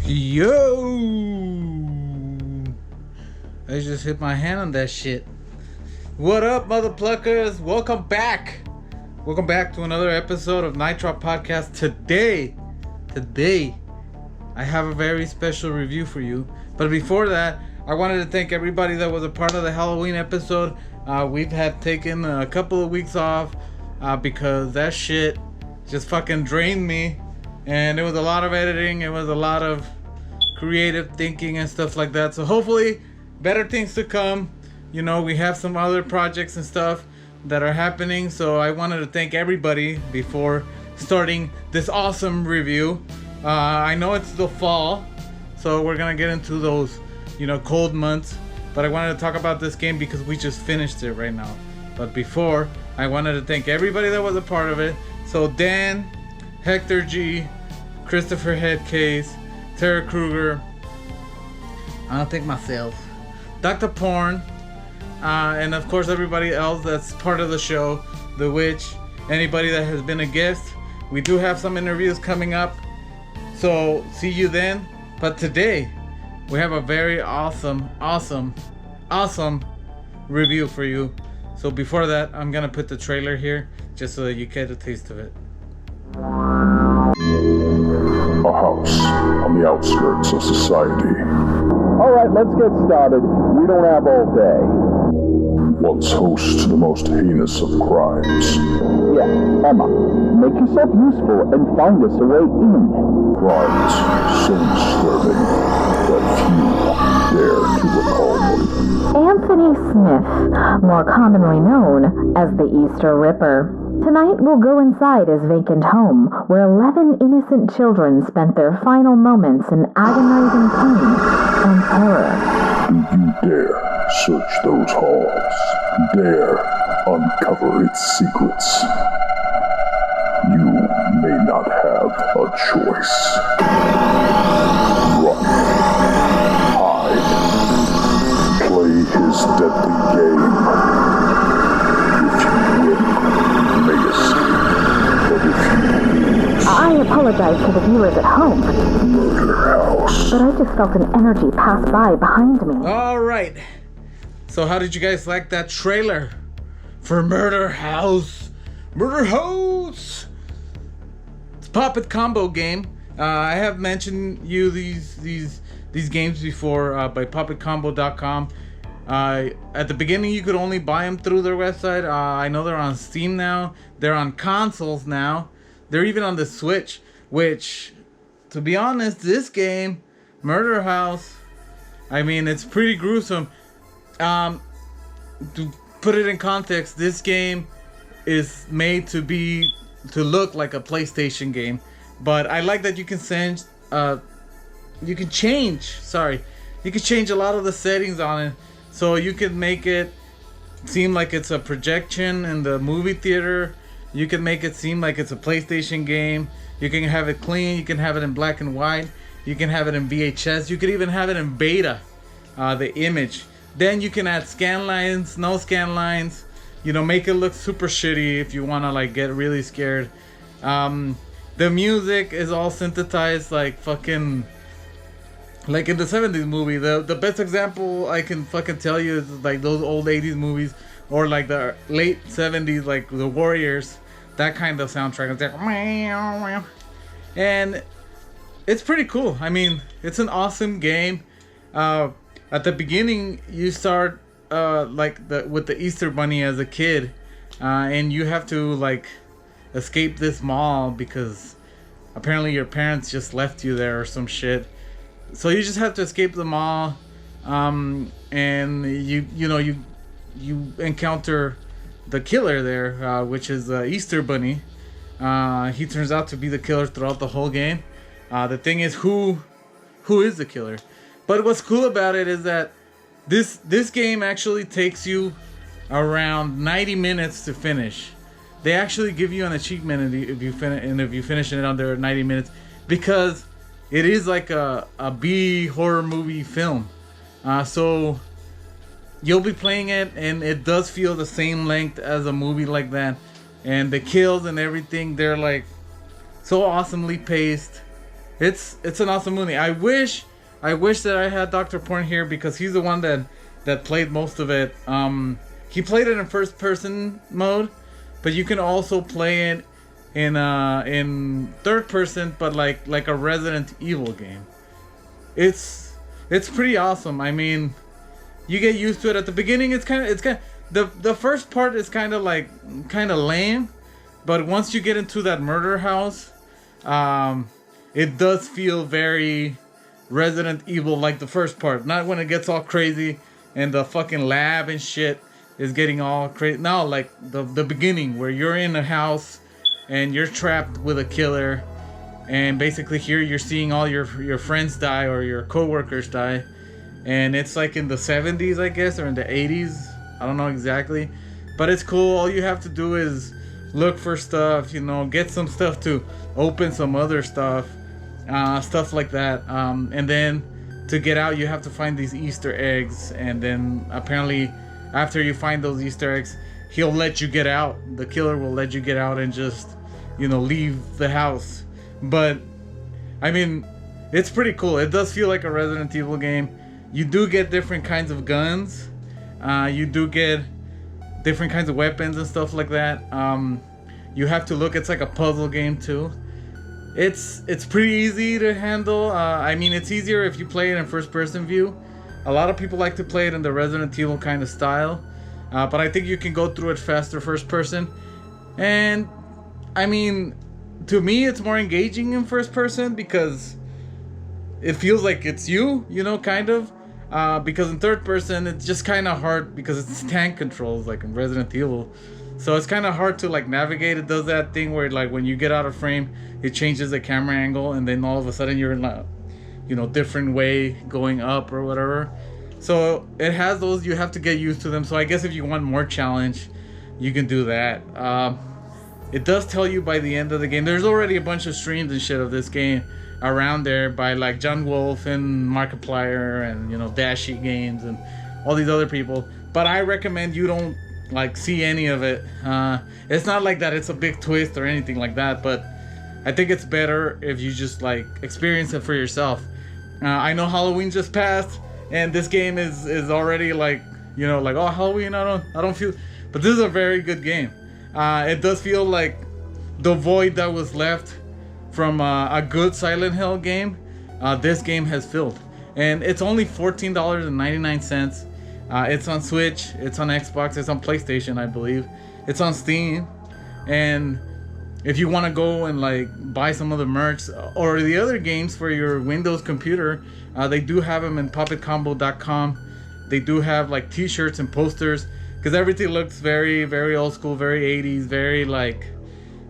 Yo! I just hit my hand on that shit. What up, motherpluckers? Welcome back. Welcome back to another episode of Nitro Podcast. Today, I have a very special review for you. But before that, I wanted to thank everybody that was a part of the Halloween episode. We've had taken a couple of weeks off because that shit just fucking drained me. And it was a lot of editing. It was a lot of creative thinking and stuff like that. So hopefully better things to come. You know, we have some other projects and stuff that are happening. So I wanted to thank everybody before starting this awesome review. I know it's the fall, so we're going to get into those, you know, cold months. But I wanted to talk about this game because we just finished it right now. But before, I wanted to thank everybody that was a part of it. So Dan, Hector G, Christopher Headcase, Tara Kruger, I don't think myself, Dr. Porn, and of course everybody else that's part of the show, The Witch, anybody that has been a guest. We do have some interviews coming up, so see you then. But today, we have a very awesome review for you. So before that, I'm gonna put the trailer here, just so that you get a taste of it. A house on the outskirts of society. Alright, let's get started. We don't have all day. Once host to the most heinous of crimes. Yeah, Emma, make yourself useful and find us a way in. Crimes so disturbing that few dare to recall them. Anthony Smith, more commonly known as the Easter Ripper. Tonight we'll go inside his vacant home, where 11 innocent children spent their final moments in agonizing pain and terror. Do you dare search those halls? Dare uncover its secrets? You may not have a choice. Run. Hide. Play his deadly game. If you win, you may escape. But if you lose... I apologize to the viewers at home, Murder House. but I just felt an energy pass by behind me. Alright, so how did you guys like that trailer for Murder House? Murder House! It's a Puppet Combo game. I have mentioned you these games before by puppetcombo.com. At the beginning you could only buy them through their website. I know they're on Steam now. They're on consoles now. They're even on the Switch, which, to be honest, this game, Murder House, I mean, it's pretty gruesome. To put it in context, this game is made to look like a PlayStation game. But I like that you can change a lot of the settings on it. So you can make it seem like it's a projection in the movie theater. You can make it seem like it's a PlayStation game. You can have it clean. You can have it in black and white. You can have it in VHS. You could even have it in beta, the image. Then you can add scan lines, no scan lines. You know, make it look super shitty if you want to like get really scared. The music is all synthesized like fucking... like in the 70s movie. The best example I can fucking tell you is like those old 80s movies, or like the late 70s, like the Warriors, that kind of soundtrack. It's like, and it's pretty cool. I mean, it's an awesome game. At the beginning, you start with the Easter Bunny as a kid, and you have to like escape this mall because apparently your parents just left you there or some shit. So you just have to escape the mall, and you encounter the killer there, which is Easter Bunny. He turns out to be the killer throughout the whole game. The thing is, who is the killer? But what's cool about it is that This game actually takes you around 90 minutes to finish. They actually give you an achievement if you finish it under 90 minutes, because it is like a B horror movie film. So you'll be playing it, and it does feel the same length as a movie like that. And the kills and everything, they're like so awesomely paced. It's an awesome movie. I wish that I had Dr. Porn here, because he's the one that played most of it. He played it in first person mode, but you can also play it in third person, but like a Resident Evil game. It's pretty awesome. I mean, you get used to it at the beginning. It's kind of the first part is kind of lame, but once you get into that murder house, it does feel very Resident Evil like the first part. Not when it gets all crazy and the fucking lab and shit is getting all crazy. No, like the beginning where you're in a house and you're trapped with a killer, and basically here you're seeing all your friends die or your coworkers die, and it's like in the 70s, I guess, or in the 80s. I don't know exactly, but it's cool. All you have to do is look for stuff, get some stuff to open some other stuff, stuff like that. And then to get out, you have to find these Easter eggs, and then apparently after you find those Easter eggs, he'll let you get out. The killer will let you get out and just, leave the house. But I mean, it's pretty cool. It does feel like a Resident Evil game. You do get different kinds of guns. You do get different kinds of weapons and stuff like that. You have to look. It's like a puzzle game too. It's pretty easy to handle. I mean, it's easier if you play it in first person view. A lot of people like to play it in the Resident Evil kind of style. But I think you can go through it faster first person. And I mean, to me, it's more engaging in first person because it feels like it's you, kind of. Because in third person, it's just kind of hard because it's tank controls like in Resident Evil. So it's kind of hard to like navigate. It does that thing where like when you get out of frame, it changes the camera angle, and then all of a sudden you're in a, different way going up or whatever. So it has those. You have to get used to them. So I guess if you want more challenge, you can do that. It does tell you by the end of the game. There's already a bunch of streams and shit of this game around there by like John Wolf and Markiplier and Dashi Games and all these other people. But I recommend you don't like see any of it. It's not like that it's a big twist or anything like that, but I think it's better if you just like experience it for yourself. I know Halloween just passed, and this game is already like like, oh, Halloween, I don't feel, but this is a very good game. It does feel like the void that was left from a good Silent Hill game, this game has filled. And it's only $14.99. It's on Switch, it's on Xbox, it's on PlayStation, I believe. It's on Steam. And if you want to go and like buy some of the merch or the other games for your Windows computer, they do have them in puppetcombo.com. They do have like t-shirts and posters, because everything looks very, very old school, very 80s, very like,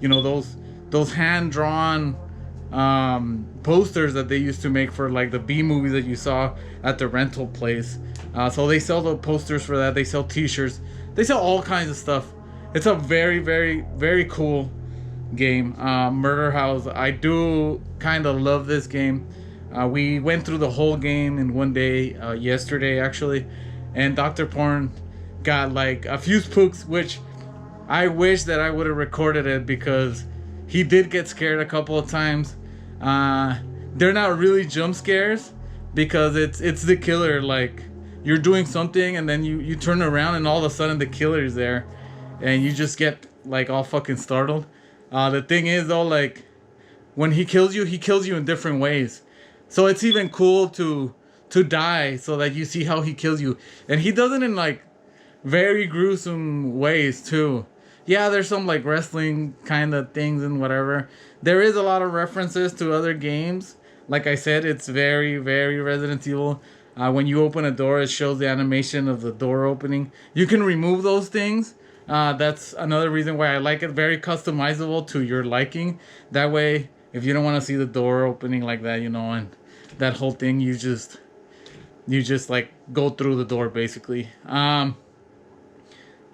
those hand-drawn posters that they used to make for like the B movies that you saw at the rental place. So they sell the posters for that. They sell t-shirts. They sell all kinds of stuff. It's a very, very, very cool game. Murder House. I do kind of love this game. We went through the whole game in one day, yesterday actually, and Dr. Porn got like a few spooks, which I wish that I would have recorded it, because he did get scared a couple of times. They're not really jump scares, because it's the killer. Like, you're doing something and then you turn around and all of a sudden the killer is there, and you just get like all fucking startled. The thing is though, like when he kills you in different ways. So it's even cool to die so that you see how he kills you. And he does it in like very gruesome ways too. Yeah, there's some like wrestling kind of things and whatever. There is a lot of references to other games. Like I said, it's very, very Resident Evil. When you open a door, it shows the animation of the door opening. You can remove those things. That's another reason why I like it. Very customizable to your liking. That way, if you don't want to see the door opening like that, and that whole thing, you just You just like go through the door basically.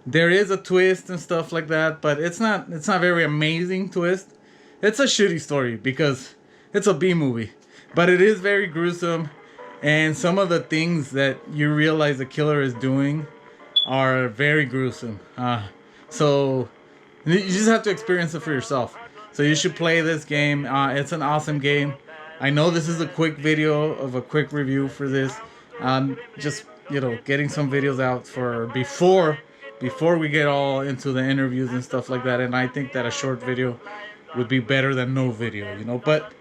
There is a twist and stuff like that, but it's not very amazing twist. It's a shitty story because it's a B movie, but it is very gruesome, and some of the things that you realize the killer is doing are very gruesome. So you just have to experience it for yourself. So you should play this game. It's an awesome game. I know this is a quick video of a quick review for this. Just, you know, getting some videos out for before we get all into the interviews and stuff like that. And I think that a short video would be better than no video, you know. But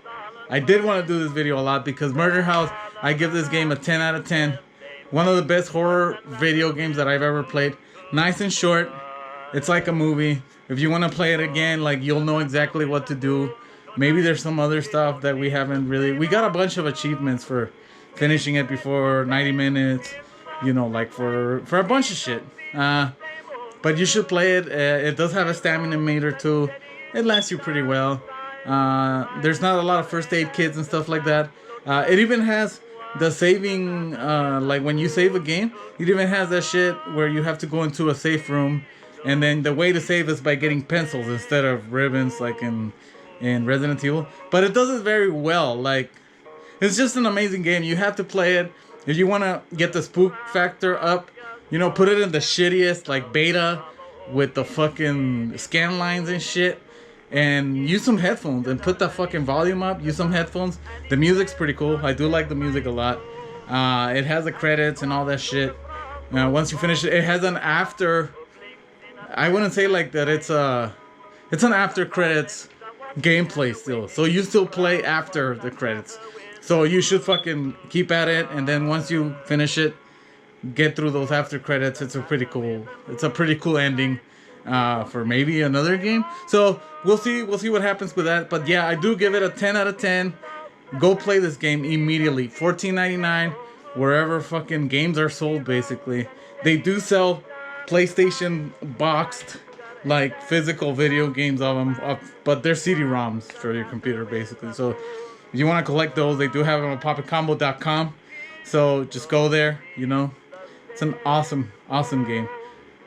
I did want to do this video a lot because Murder House, I give this game a 10 out of 10. One of the best horror video games that I've ever played. Nice and short. It's like a movie. If you want to play it again, like, you'll know exactly what to do. Maybe there's some other stuff that we haven't really... We got a bunch of achievements for finishing it before 90 minutes. You know, like for a bunch of shit. But you should play it. It does have a stamina meter too. It lasts you pretty well. There's not a lot of first aid kits and stuff like that. It even has the saving, like when you save a game, it even has that shit where you have to go into a safe room, and then the way to save is by getting pencils instead of ribbons, like in Resident Evil. But it does it very well. Like, it's just an amazing game. You have to play it. If you want to get the spook factor up, you know, put it in the shittiest, like, beta with the fucking scan lines and shit. And use some headphones and put the fucking volume up. Use some headphones. The music's pretty cool. I do like the music a lot. It has the credits and all that shit. Once you finish it, it has an after... I wouldn't say like that it's an after credits gameplay still. So you still play after the credits. So you should fucking keep at it. And then once you finish it, get through those after credits. It's a pretty cool ending. For maybe another game. So we'll see what happens with that. But yeah, I do give it a 10 out of 10. Go play this game immediately. $14.99 wherever fucking games are sold, basically. They do sell PlayStation boxed, like, physical video games of them, but they're CD-ROMs for your computer, basically. So if you want to collect those, they do have them on poppitcombo.com. So just go there, you know. It's an awesome game.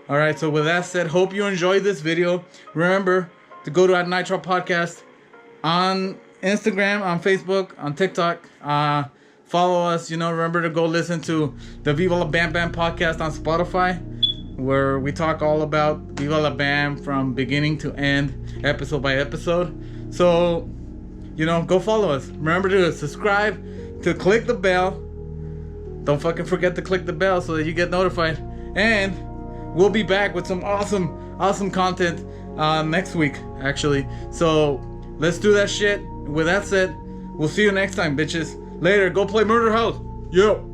Alright, so with that said, hope you enjoyed this video. Remember to go to @Nitro Podcast on Instagram, on Facebook, on TikTok. Follow us, you know. Remember to go listen to the Viva La Bam Bam podcast on Spotify, where we talk all about Viva La Bam from beginning to end, episode by episode. So, you know, go follow us. Remember to subscribe, to click the bell. Don't fucking forget to click the bell so that you get notified. And we'll be back with some awesome content next week, actually. So let's do that shit. With that said, we'll see you next time, bitches. Later. Go play Murder House. Yo.